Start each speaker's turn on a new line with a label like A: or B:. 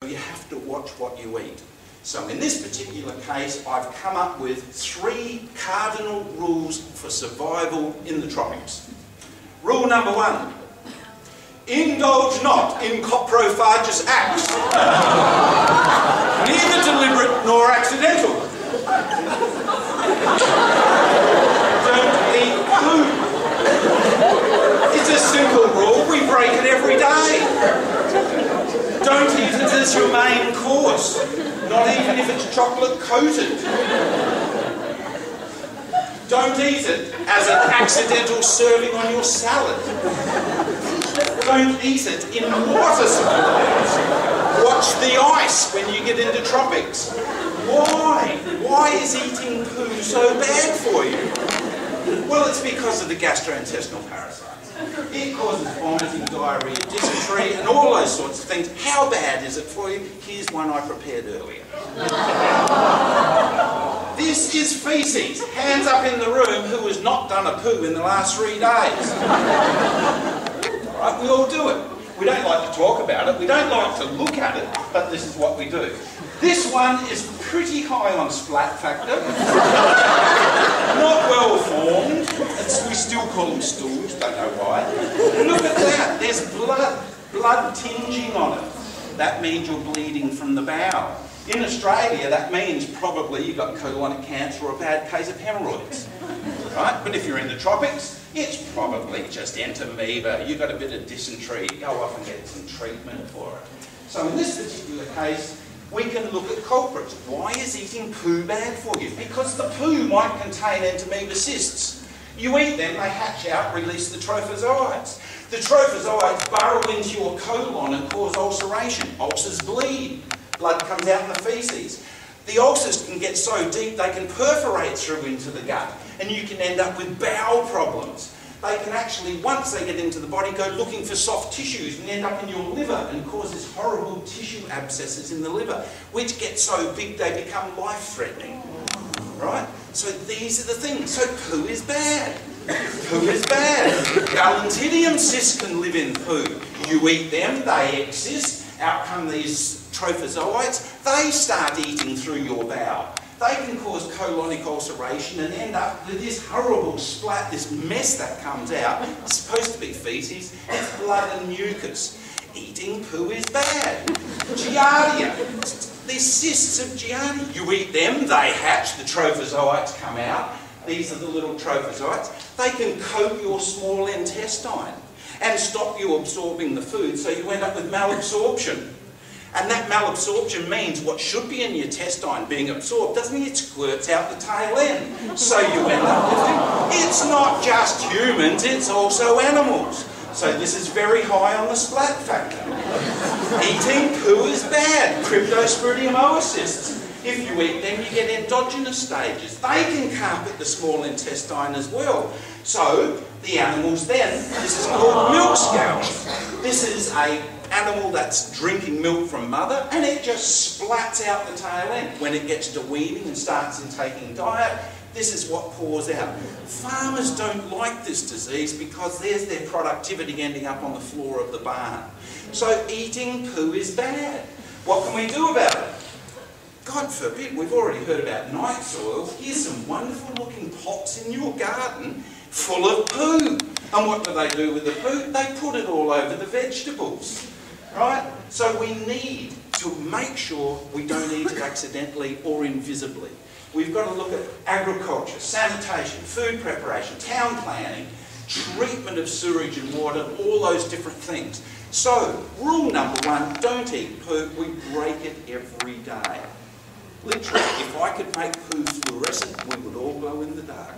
A: You have to watch what you eat. So in this particular case, I've come up with 3 cardinal rules for survival in the tropics. Rule number 1, indulge not in coprophagous acts, neither deliberate nor accidental. Don't eat poo. It's a simple rule, we break it every day. Don't eat it as your main course, not even if it's chocolate coated. Don't eat it as an accidental serving on your salad. Don't eat it in water supplies. Watch the ice when you get into tropics. Why? Why is eating poo so bad for you? Well, it's because of the gastrointestinal parasites. It causes vomiting, diarrhea, dysentery, and all those sorts of things. How bad is it for you? Here's one I prepared earlier. This is feces. Hands up in the room who has not done a poo in the last 3 days. Right, we all do it. We don't like to talk about it. We don't like to look at it, but this is what we do. This one is pretty high on splat factor. Not well formed. We still call them stools, don't know why. Look at that. There's blood tinging on it. That means you're bleeding from the bowel. In Australia, that means probably you've got colonic cancer or a bad case of hemorrhoids. Right? But if you're in the tropics, it's probably just entamoeba. You've got a bit of dysentery. Go off and get some treatment for it. So in this particular case, we can look at culprits. Why is eating poo bad for you? Because the poo might contain entamoeba cysts. You eat them, they hatch out, release the trophozoites. The trophozoites burrow into your colon and cause ulceration. Ulcers bleed. Blood comes out in the feces. The ulcers can get so deep they can perforate through into the gut, and you can end up with bowel problems. They can actually, once they get into the body, go looking for soft tissues and end up in your liver and cause this horrible tissue abscesses in the liver, which get so big they become life-threatening. Right? So these are the things. So poo is bad. Poo is bad. Gallantidium cysts can live in poo. You eat them, they exist. Out come these trophozoites. They start eating through your bowel. They can cause colonic ulceration and end up with this horrible splat, this mess that comes out. It's supposed to be feces. It's blood and mucus. Eating poo is bad. Giardia. These cysts of Giardia. You eat them, they hatch, the trophozoites come out. These are the little trophozoites. They can coat your small intestine and stop you absorbing the food, so you end up with malabsorption. And that malabsorption means what should be in your intestine being absorbed, doesn't it? It squirts out the tail end. So you end up with it. It's not just humans, it's also animals. So this is very high on the splat factor. Eating poo is bad. Cryptosporidium oocysts. If you eat them, you get endogenous stages. They can carpet the small intestine as well. So the animals then, this is called milk scouring. This is an animal that's drinking milk from mother, and it just splats out the tail end. When it gets to weaning and starts intaking diet, this is what pours out. Farmers don't like this disease because there's their productivity ending up on the floor of the barn. So eating poo is bad. What can we do about it? God forbid, we've already heard about night soil. Here's some wonderful looking pots in your garden full of poo. And what do they do with the poo? They put it all over the vegetables. Right? So we need to make sure we don't eat it accidentally or invisibly. We've got to look at agriculture, sanitation, food preparation, town planning, treatment of sewage and water, all those different things. So, rule number 1, don't eat poo. We break it every day. Literally, if I could make poo fluorescent, we would all glow in the dark.